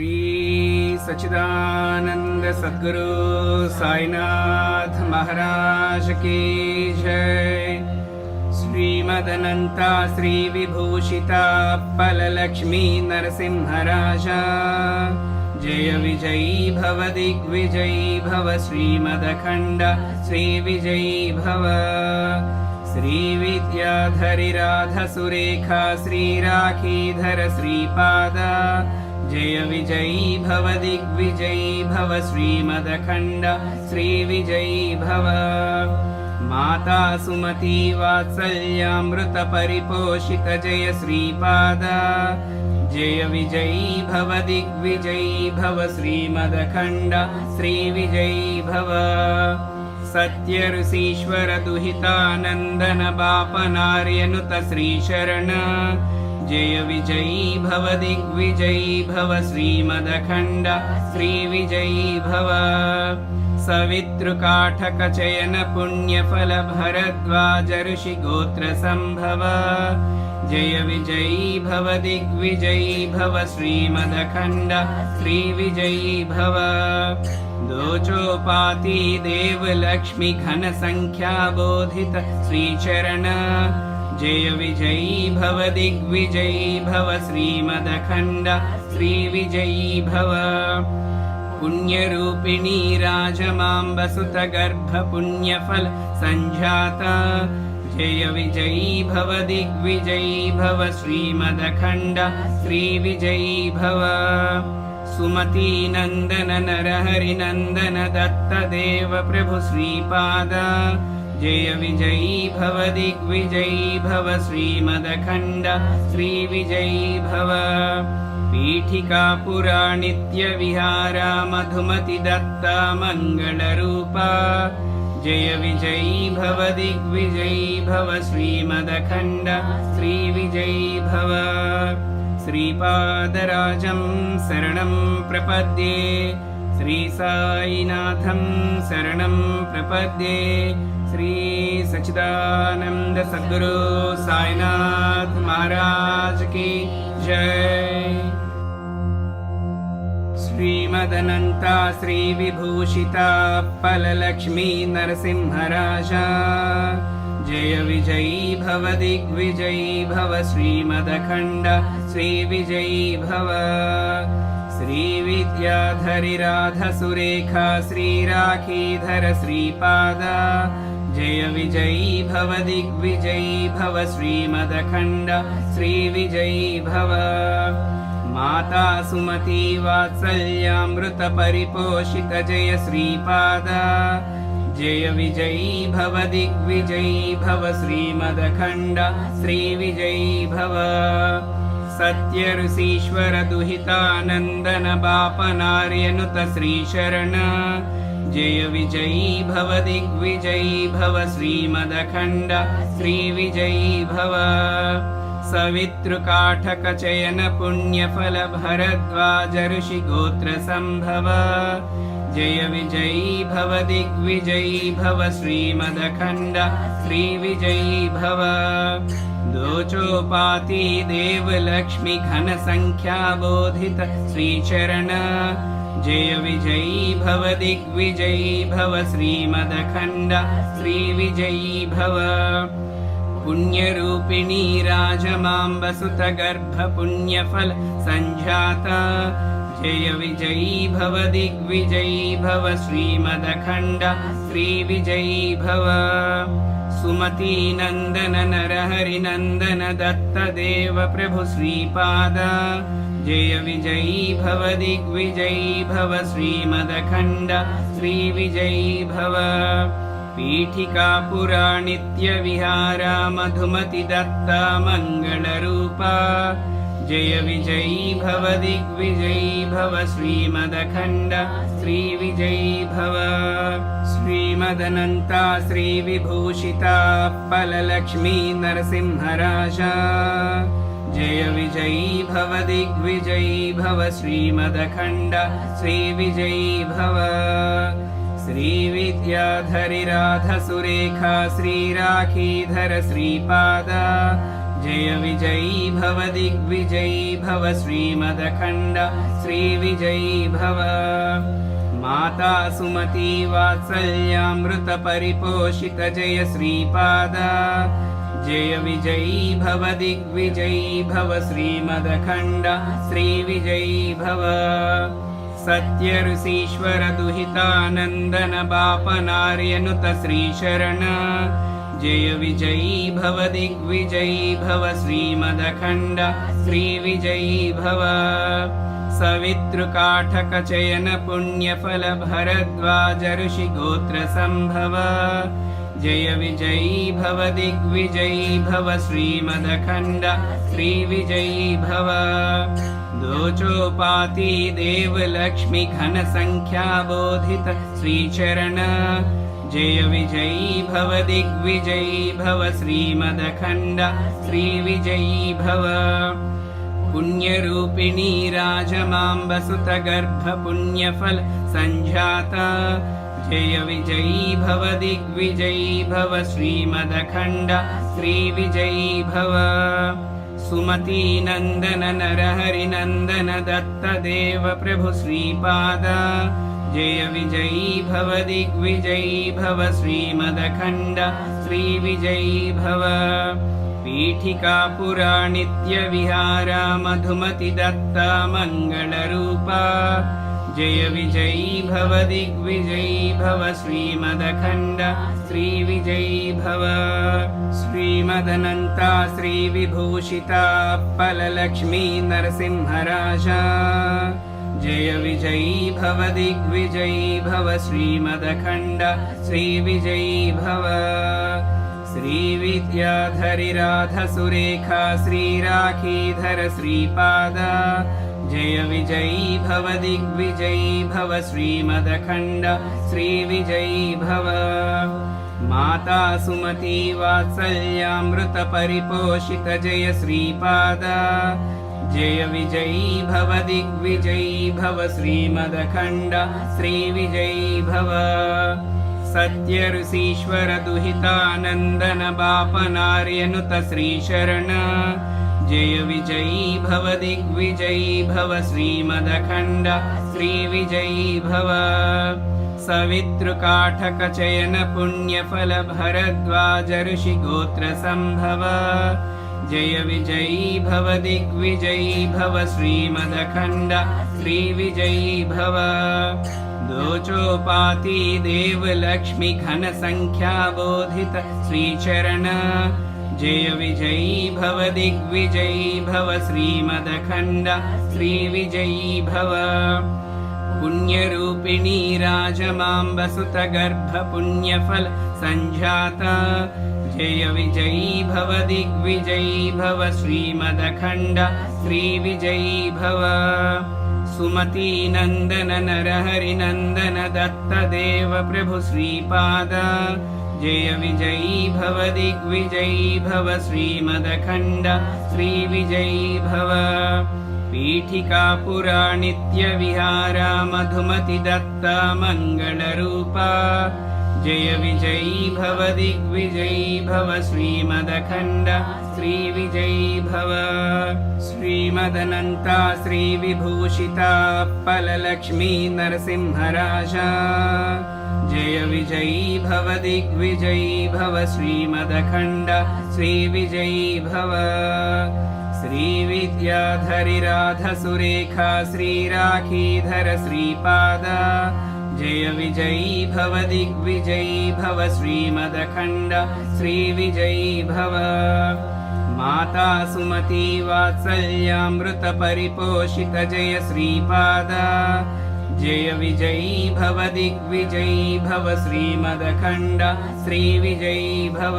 श्री सच्चिदानंद सद्गुरु साईनाथ महाराज की जय। श्रीमदनंता श्री विभूषिता पललक्ष्मी नरसिंहराजा जय विजयी भव दिग्विजयी भव श्रीमदखंड श्री विजयी भव। श्री विद्याधरी राधा सुरेखा श्री राखीधर श्रीपादा जय विजयी भव दिग्विजयी भव श्रीमदखंड श्री विजयी भव। माता सुमती वात्सल्यामृत परिपोषित जय श्रीपादा जय विजयी भव दिग्विजयी भव श्रीमदखंड श्री विजयी भव। सत्य ऋषीश्वर दुहितानंदन बापनार्यनुत श्रीशरण जय विजयी भव दिग्विजयी भव श्रीमदखंड श्री विजयी भव। सवितृकाठक चयन पुण्यफल भरद्वाज ऋषि गोत्र संभव जय विजयी भव दिग्विजयी भव श्रीमदखंड श्री विजयी भव। दोचोपाति देव लक्ष्मी घन संख्या बोधित श्रीचरण जय विजयी भव दिग्विजयी भव श्रीमदखंड श्री विजयी भव। पुण्यरूपिणी राजमाम्बसुत गर्भ पुण्यफल संजाता जय विजयी भव दिग्विजयी भव श्रीमदखंड श्री विजयी भव। सुमती नंदन नरहरि नंदन दत्त देव प्रभु श्रीपादा जय विजयी भव दिग्विजयी भव श्रीमदखंड श्री विजयी भव। पीठिका पुरा नित्य विहारा मधुमति दत्ता मंगल रूपा जय विजयी भव दिग्विजयी भव श्रीमदखंड श्री विजयी भव। श्रीपादराजं शरणं प्रपद्ये श्री साईनाथं शरणं प्रपद्ये। श्री सच्चिदानंद सद्गुरु साईनाथ महाराज की जय। श्रीमदनंता श्री विभूषिता पललक्ष्मी नरसिंहराजा जय विजयी भव दिग्विजयी भव श्रीमदखंड श्री विजयी भव। श्री विद्याधरी राधा सुरेखा श्री राखीधर श्रीपादा जय विजयी भव दिग्विजयी भव श्रीमदखंड श्री विजयी भव। माता सुमती वात्सल्यामृत परिपोषित जय श्रीपादा जय विजयी भव दिग्विजयी भव श्रीमदखंड श्री विजयी भव। सत्य ऋषीश्वर दुहितानंदन बापनार्यनुत श्रीशरण जय विजयी भव दिग्विजयी भव श्रीमदखंड श्री विजयी भव। सवितृकाठक चयन पुण्यफल भरद्वाज ऋषि गोत्र संभव जय विजयी भव दिग्विजयी भव श्रीमदखंड श्री विजयी भव। दोचोपाति देव लक्ष्मी घन संख्या बोधित श्रीचरण जय विजयी भव दिग्विजयी भव श्रीमदखंड श्री विजयी भव। पुण्यरूपिणी राजमाम्बसुत गर्भ पुण्यफल संजाता जय विजयी भव दिग्विजयी भव श्रीमदखंड श्री विजयी भव। सुमती नंदन नरहरि नंदन दत्त देव प्रभु श्रीपादा जय विजयी भव दिग्विजयी भव श्रीमदखंड श्री विजयी भव। पीठिका पुरा नित्य विहारा मधुमति दत्ता मंगल रूपा जय विजयी भव दिग्विजयी भव श्रीमदखंड श्री विजयी भव। श्रीमदनंता श्री विभूषिता पललक्ष्मी नरसिंहराजा जय विजयी भव दिग्विजयी भव श्रीमदखंड श्री विजयी भव। श्री विद्याधरी राधा सुरेखा श्री राखीधर श्रीपादा जय विजयी भव दिग्विजयी भव श्रीमदखंड श्रीविजयी भव। माता सुमती वात्सल्यामृत परिपोषित जय श्रीपाद जय विजयी भव दिग्विजयी भव श्रीमदखण्ड श्रीविजयी भव। सत्य ऋषीश्वर दुहितानन्दन बापनार्यनुत श्रीशरण जय विजयी भव दिग्विजयी भव श्रीमदखण्ड श्रीविजयी भव। सवितृकाठक चयन पुण्यफल भरद्वाज ऋषि गोत्र संभव जय विजयी भव दिग्विजयी भव श्रीमदखण्ड श्रीविजयी भव। दोचोपाति देव लक्ष्मी घन संख्या बोधित श्रीचरण जय विजयी भव दिग्विजयी भव श्रीमदखण्ड श्रीविजयी भव। पुण्यरूपिणी राजमाम्बसुत गर्भ पुण्यफल संजाता जय विजयी भव दिग्विजयी भव श्रीमदखण्ड श्रीविजयी भव। सुमती नंदन नरहरि नंदन दत्त देव प्रभु श्रीपाद जय विजयी भव दिग्विजयी भव श्रीमदखण्ड श्रीविजयी भव। पीठिका पुरा नित्य विहारा मधुमति दत्ता मंगलरूपा जय विजयी भव दिग्विजयी भव श्रीमदखण्ड श्रीविजयी भव। श्रीमदनन्ता श्रीविभूषिता फललक्ष्मी नरसिंहराजा जय विजयी भव दिग्विजयी भव श्रीमदखण्ड श्रीविजयी भव। श्रीविद्याधरि राधा सुरेखा श्रीराखीधर श्रीपाद जय विजयी भव दिग्विजयी भव श्रीमदखण्ड श्रीविजयी भव। माता सुमती वात्सल्यामृत परिपोषित जय श्रीपाद जय विजयी भव दिग्विजयी भव श्रीमदखण्ड श्रीविजयी भव। सत्य ऋषीश्वर दुहितानन्दन बापनार्यनुत श्रीशरण जय विजयी भव दिग्विजयी भव श्रीमदखण्ड श्रीविजयी भव। सवितृकाठक चयन पुण्यफल भरद्वाज ऋषि गोत्र संभव जय विजयी भव दिग्विजयी भव श्रीमदखण्ड श्रीविजयी भव। दोचोपाति देव लक्ष्मी घन संख्या बोधित श्रीचरण जय विजयी भव दिग्विजयी भव श्रीमदखण्ड श्रीविजयी भव। पुण्यरूपिणी राजमाम्बसुत गर्भ पुण्यफल संजाता जय विजयी भव दिग्विजयी भव श्रीमदखण्ड श्रीविजयी भव। सुमती नंदन नरहरि नंदन दत्त देव प्रभु श्रीपाद जय विजयी भव दिग्विजयी भव श्रीमदखण्ड श्रीविजयी भव। पीठिका पुरा नित्य विहारा मधुमति दत्ता मंगलरूपा जय विजयी भव दिग्विजयी भव श्रीमदखण्ड श्रीविजयी भव। श्रीमदनन्ता श्रीविभूषिता फललक्ष्मी नरसिंहराजा जय विजयी भव दिग्विजयी भव श्रीमदखण्ड श्रीविजयी भव। श्रीविद्याधरि राधा सुरेखा श्रीराखीधर श्रीपाद जय विजयी भव दिग्विजयी भव श्रीमदखण्ड श्रीविजयी भव। माता सुमती वात्सल्यामृत परिपोषित जय श्रीपाद जय विजयी भव दिग्विजयी भव श्रीमदखण्ड श्रीविजयी भव।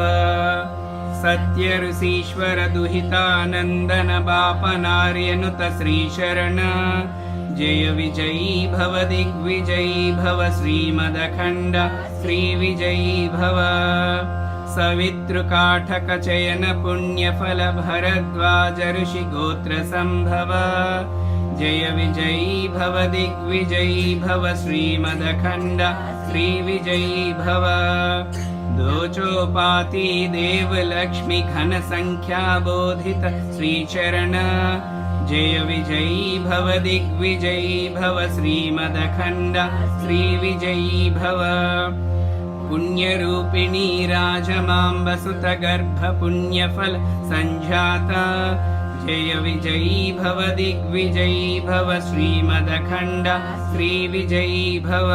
सत्य ऋषीश्वर दुहितानन्दन बापनार्यनुत श्रीशरण जय विजयी भव दिग्विजयी भव श्रीमदखण्ड श्रीविजयी भव। सवितृकाठक चयन पुण्यफल भरद्वाज ऋषि गोत्र संभव जय विजयी भव दिग्विजयी भव श्रीमदखण्ड श्रीविजयी भव। दोचोपाति देव लक्ष्मी घन संख्या बोधित श्रीचरण जय विजयी भव दिग्विजयी भव श्रीमदखण्ड श्रीविजयी भव पुण्यरूपिणी राजमाम्बसुतगर्भ पुण्यफल सञ्जाता जय विजयी भव दिग्विजयी भव श्रीमदखण्ड श्रीविजयी भव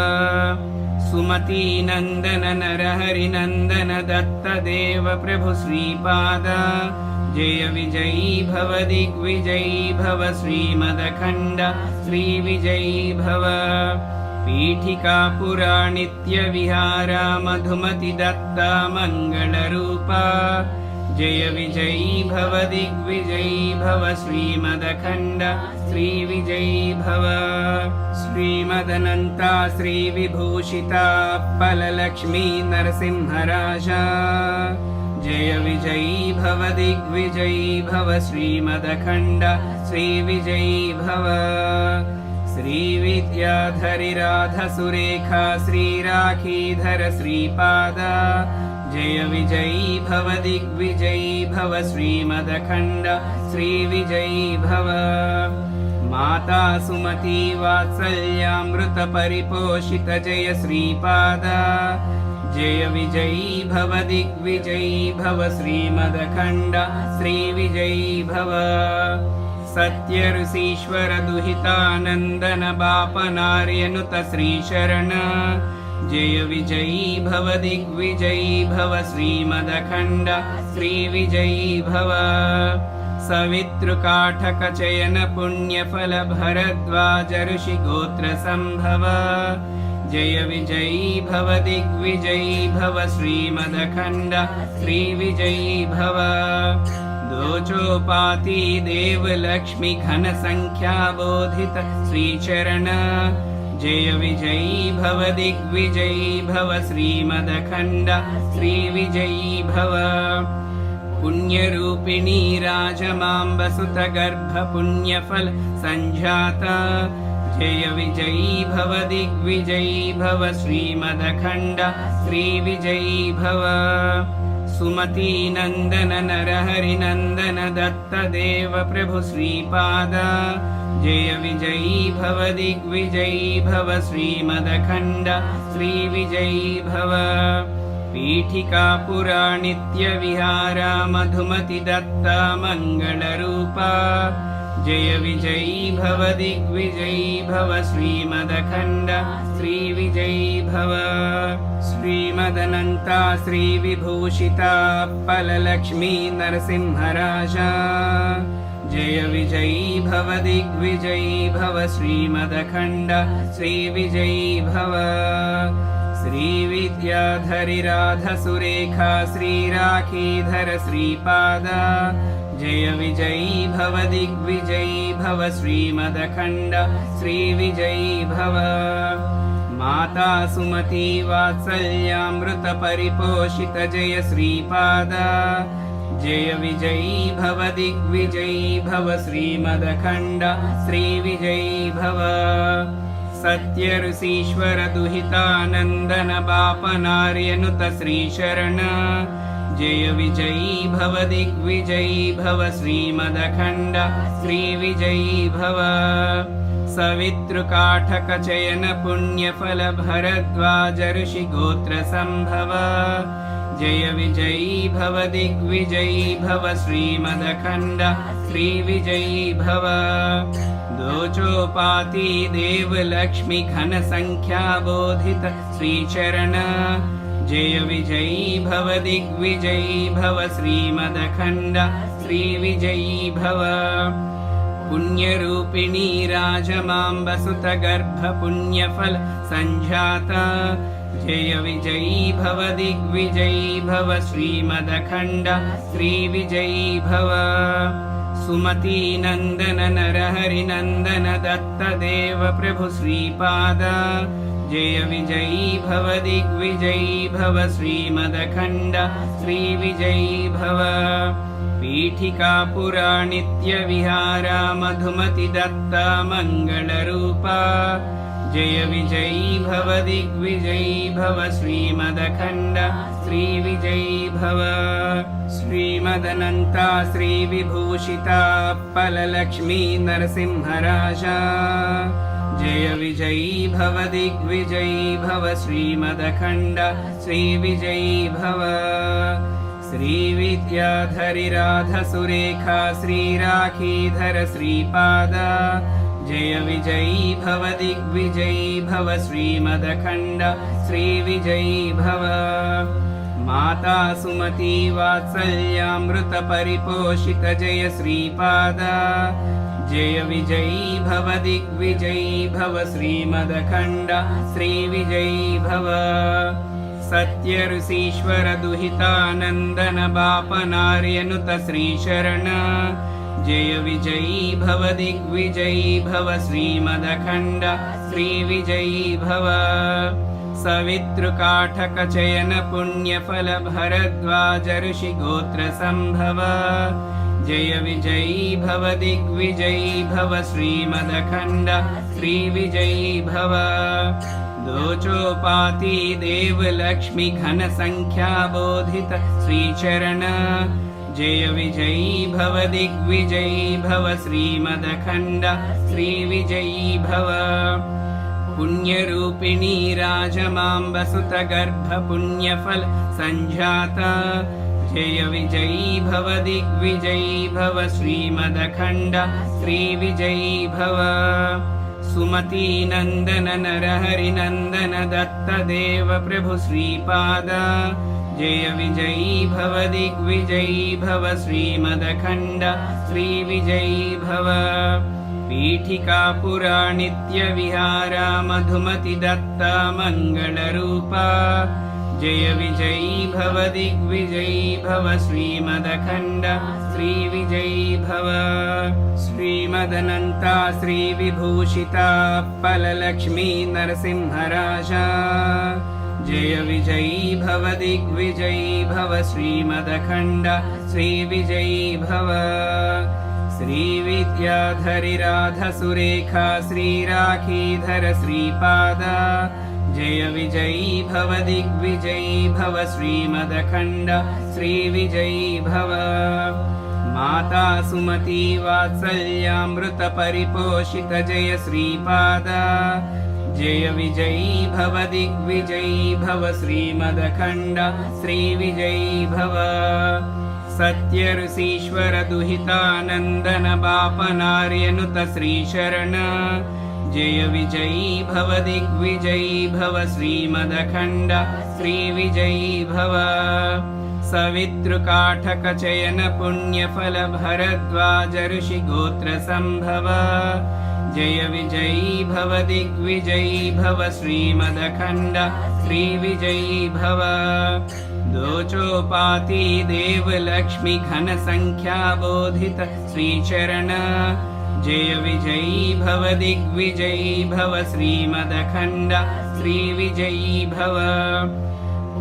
सुमती नंदन नरहरि नंदन दत्त देव प्रभु श्रीपाद जय विजयी भव दिग्विजयी भव श्रीमदखण्ड श्रीविजयी भव पीठिका पुरा नित्य विहारा मधुमति दत्ता मंगलरूपा जय विजयी भव दिग्विजयी भव श्रीमदखण्ड श्रीविजयी भव श्रीमदनन्ता श्रीविभूषिता फललक्ष्मी नरसिंहराजा जय विजयी भव दिग्विजयी भव श्रीमदखण्ड श्रीविजयी भव श्रीविद्याधरि राधसुरेखा श्रीराखीधर श्रीपाद जय विजयी भव दिग्विजयी भव श्रीमदखण्ड श्रीविजयी भव माता सुमती वात्सल्यामृत परिपोषित जय श्रीपाद जय विजयी भव दिग्विजयी भव श्रीमदखण्ड श्रीविजयी भव सत्य ऋषीश्वर दुहितानंदन बापनार्यनुत श्रीशरण जय विजयी भव दिग्विजयी भव श्रीमदखण्ड श्रीविजयी भव सवितृकाठक चयन पुण्यफल भरद्वाज ऋषि गोत्र संभव जय विजयी भव दिग्विजयी भव श्रीमदखण्ड श्रीविजयी भव दोचोपाती देव लक्ष्मी घन संख्या बोधित श्रीचरण जय विजयी भव दिग्विजयी भव श्रीमदखण्ड श्रीविजयी भव पुण्यरूपिणी राजमाम्बसुतगर्भ पुण्यफल सञ्जाता जय विजयी भव दिग्विजयी भव श्रीमदखण्ड श्रीविजयी भव सुमती नंदन नरहरि नंदन दत्त देव प्रभु श्रीपाद जय विजयी भव दिग्विजयी भव श्रीमदखण्ड श्रीविजयी भव पीठिका पुरा नित्य विहारा मधुमति दत्ता मंगलरूपा जय विजयी भव दिग्विजयी भव श्रीमदखण्ड श्रीविजयी भव श्रीमदनन्ता श्रीविभूषिता फललक्ष्मी नरसिंहराजा जय विजयी भव दिग्विजयी भव श्रीमदखण्ड श्रीविजयी भव श्रीविद्याधरि राधसुरेखा श्रीराखीधर श्रीपाद जय विजयी भव दिग्विजयी भव श्रीमदखण्ड श्रीविजयी भव माता सुमती वात्सल्यामृत परिपोषित जय श्रीपाद जय विजयी भव दिग्विजयी भव श्रीमदखण्ड श्रीविजयी भव सत्य ऋषीश्वर दुहितानंदन बापनार्यनुत श्रीशरण जय विजयी भव दिग्विजयी भव श्रीमदखण्ड श्रीविजयी भव सवितृकाठक चयन पुण्यफल भरद्वाज ऋषि गोत्र संभव जय विजयी भव दिग्विजयी भव श्रीमदखण्ड श्रीविजयी भव दोचोपाती देव लक्ष्मी घन संख्या बोधित श्रीचरण जय विजयी भव दिग्विजयी भव श्रीमदखण्ड श्रीविजयी भव पुण्यरूपिणी राजमाम्बसुतगर्भ पुण्यफल सञ्जाता जय विजयी भव दिग्विजयी भव श्रीमदखण्ड श्रीविजयी भव सुमती नंदन नरहरि नंदन दत्त देव प्रभु श्रीपाद जय विजयी भव दिग्विजयी भव श्रीमदखण्ड श्रीविजयी भव पीठिका पुरा नित्य विहारा मधुमति दत्ता मंगलरूपा जय विजयी भव दिग्विजयी भव श्रीमदखण्ड श्रीविजयी भव श्रीमदनन्ता श्रीविभूषिता फललक्ष्मी नरसिंहराजा जय विजयी भव दिग्विजयी भव श्रीमदखण्ड श्रीविजयी भव श्रीविद्याधरिराधसुरेखा श्रीराखीधर श्रीपादा जय विजयी भव दिग्विजयी भव श्रीमदखण्ड श्रीविजयी भव माता सुमती वात्सल्यामृत परिपोषित जय श्रीपादा जय विजयी भव दिग्विजयी भव श्रीमदखण्ड श्रीविजयी भव सत्य ऋषीश्वर दुहितानन्दन बापनार्यनुत श्रीशरण जय विजयी भव दिग्विजयी भव श्रीमदखण्ड श्रीविजयी भव सवितृकाठकचयन पुण्यफल भरद्वाज ऋषि गोत्र संभव जय विजयी भव दिग्विजयी भव श्रीमदखण्ड श्रीविजयी भव दोचोपाति देव लक्ष्मी घन संख्या बोधित श्रीचरण जय विजयी भव दिग्विजयी भव श्रीमदखण्ड श्रीविजयी भव पुण्यरूपिणी राजमाम्बसुत गर्भ पुण्यफल संजाता जय विजयी भव दिग्विजयी भव श्रीमदखण्ड श्रीविजयी भव सुमती नंदन नरहरि नंदन दत्त देव प्रभु श्रीपादा जय विजयी भव दिग्विजयी भव श्रीमदखण्ड श्रीविजयी भव पीठिका पुरा नित्य विहारा मधुमति दत्ता मंगलरूपा जय विजयी भव दिग्विजयी भव श्रीमदखण्ड श्रीविजयी भव श्रीमदनन्ता श्रीविभूषिता फललक्ष्मी नरसिंहराजा जय विजयी भव दिग्विजयी भव श्रीमदखण्ड श्रीविजयी भव श्रीविद्याधरिराधसुरेखा श्रीराखीधर श्रीपादा जय विजयी भव दिग्विजयी भव श्रीमदखण्ड श्रीविजयी भव माता सुमती वात्सल्यामृत परिपोषित जय श्रीपादा जय विजयी भव दिग्विजयी भव श्रीमदखण्ड श्रीविजयी भव सत्य ऋषीश्वर दुहितानन्दन बापनार्यनुत श्रीशरण जय विजयी भव दिग्विजयी भव श्रीमदखण्ड श्रीविजयी भव सवितृकाठकचयन पुण्यफल भरद्वाज ऋषि गोत्र संभव जय विजयी भव दिग्विजयी भव श्रीमदखण्ड श्रीविजयी भव दोचोपाति देव लक्ष्मी घन संख्या बोधित श्रीचरण जय विजयी भव दिग्विजयी भव श्रीमदखण्ड श्रीविजयी भव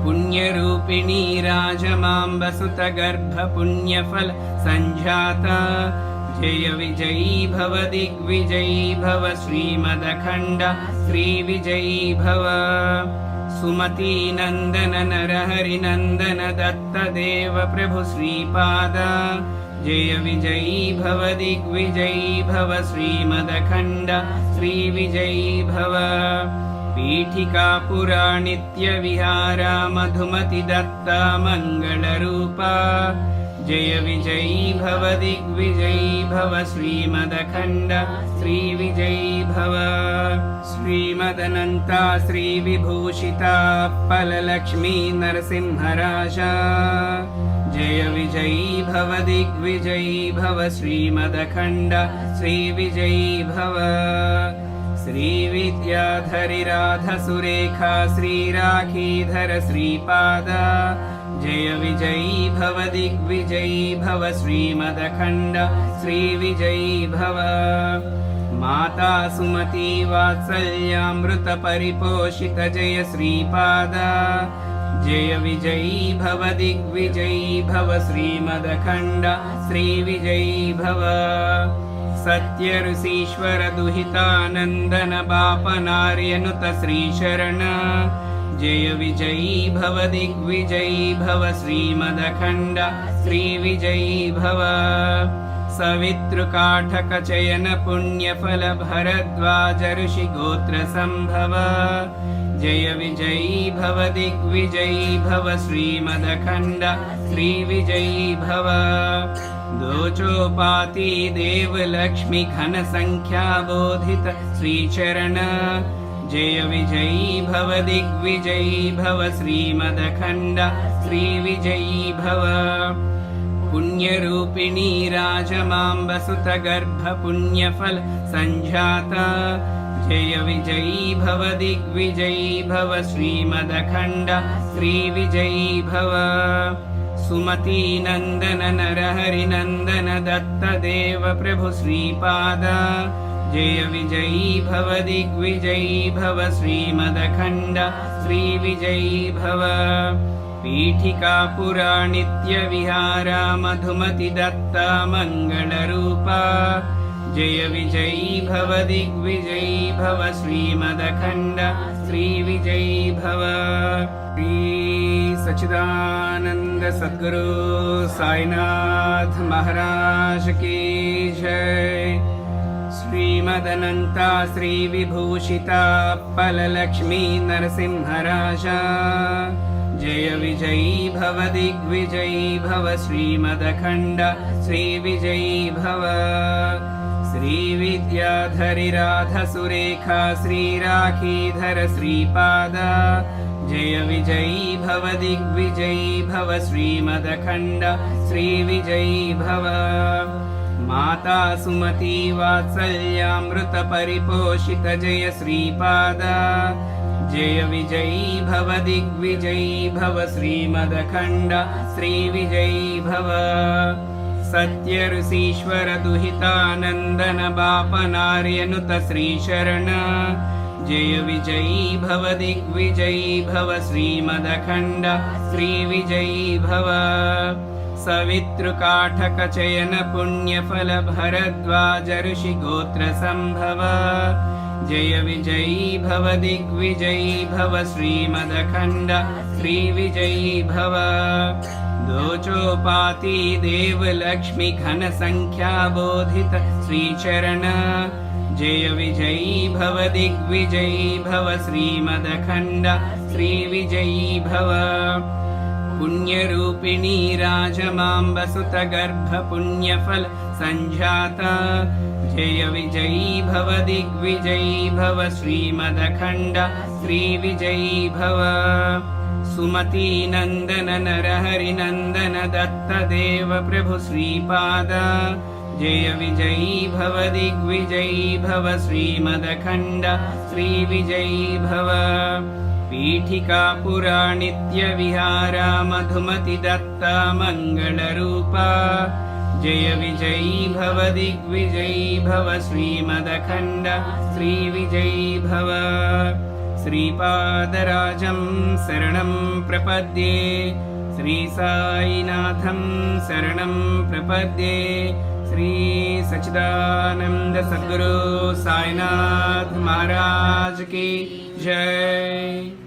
पुण्यरूपिणी राजमाम्बसुत गर्भ पुण्यफल संजाता जय विजयी भव दिग्विजयी भव श्रीमदखण्ड श्रीविजयी भव सुमती नंदन नरहरि नंदन दत्त देव प्रभु श्रीपादा जय विजयी भव दिग्विजयी भव श्रीमदखण्ड श्रीविजयी भव पीठिका पुरा नित्य विहारा मधुमति दत्ता मंगलरूपा जय विजयी भव दिग्विजयी भव श्रीमदखण्ड श्रीविजयी भव श्रीमदनन्ता श्रीविभूषिता फललक्ष्मी नरसिंहराजा जय विजयी भव दिग्विजयी भव श्रीमदखण्ड श्रीविजयी भव श्रीविद्याधरिराधसुरेखा श्रीराखीधर श्रीपादा जय विजयी भव दिग्विजयी भव श्रीमदखण्ड श्रीविजयी भव माता सुमती वात्सल्यामृत परिपोषित जय श्रीपादा जय विजयी भव दिग्विजयी भव श्रीमदखण्ड श्रीविजयी भव सत्य ऋषीश्वर दुहितानंदन बापनार्यनुत श्री शरण जय विजयी भव दिग्विजयी भव श्रीमदखंड श्री विजयी भव सवितृकाठक चयन पुण्यफल भरद्वाज ऋषि गोत्र संभव जय विजयी भव दिग्विजयी भव श्रीमदखंड श्री विजयी भव दोचोपाति देव लक्ष्मी घन संख्या बोधित श्रीचरण जय विजयी भव दिग्विजयी भव श्रीमदखंड श्री विजयी भव पुण्यरूपिणी राजमाम्बसुत गर्भ पुण्यफल संजाता जय विजयी भव दिग्विजयी भव श्रीमदखंड श्री विजयी भव सुमती नंदन नरहरि नंदन दत्त देव प्रभु श्रीपाद जय विजयी भव दिग्विजयी भव श्रीमदखंड श्री विजयी भव पीठिका पुरा नित्य विहारा मधुमति दत्ता मंगल रूपा जय विजयी भव दिग्विजयी भव श्रीमदखंड श्री विजयी भव श्री सच्चिदानंद सद्गुरु साईनाथ महाराज की जय। श्रीमदनंता श्री विभूषिता पल लक्ष्मी नरसिंहराजा जय विजयी भव दिग्विजयी भव श्रीमदखंड श्री विजयी भव श्री विद्याधरि राध सुरेखा श्री राखीधर श्रीपाद जय विजयी भव दिग्विजयी भव श्रीमदखंड श्री विजयी भव माता सुमति वात्सल्यामृत परिपोषित जय श्रीपाद जय विजयी भव दिग्विजयी भव श्रीमदखंड श्री विजयी भव सत्य ऋषीश्वर दुहितानंदन बापनार्यनुत श्री शरण जय विजयी भव दिग्विजयी भव श्रीमदखंड श्री विजयी भव सवितृकाठक चयन पुण्यफल भरद्वाज ऋषि गोत्र संभव जय विजयी भव दिग्विजयी भव श्रीमदखंड श्री विजयी भव दोचोपाति देव लक्ष्मी घन संख्या बोधित श्रीचरण जय विजयी भव दिग्विजयी भव श्रीमदखंड श्री विजयी भव पुण्यरूपिणी राजमाम्बसुत गर्भ पुण्यफल संजाता जय विजयी भव दिग्विजयी भव श्रीमदखंड श्री विजयी भव सुमती नंदन नरहरि नंदन दत्त देव प्रभु श्रीपाद जय विजयी भव दिग्विजयी भव श्रीमदखंड श्री विजयी भव पीठिका पुरा नित्य विहारा मधुमति दत्ता मंगल रूपा जय विजयी भव दिग्विजयी भव श्रीमदखंड श्री विजयी भव श्रीपादराजं शरणं प्रपद्ये श्री साईनाथं शरणं प्रपद्ये श्री सच्चिदानंद सद्गुरु साईनाथ महाराज की जय।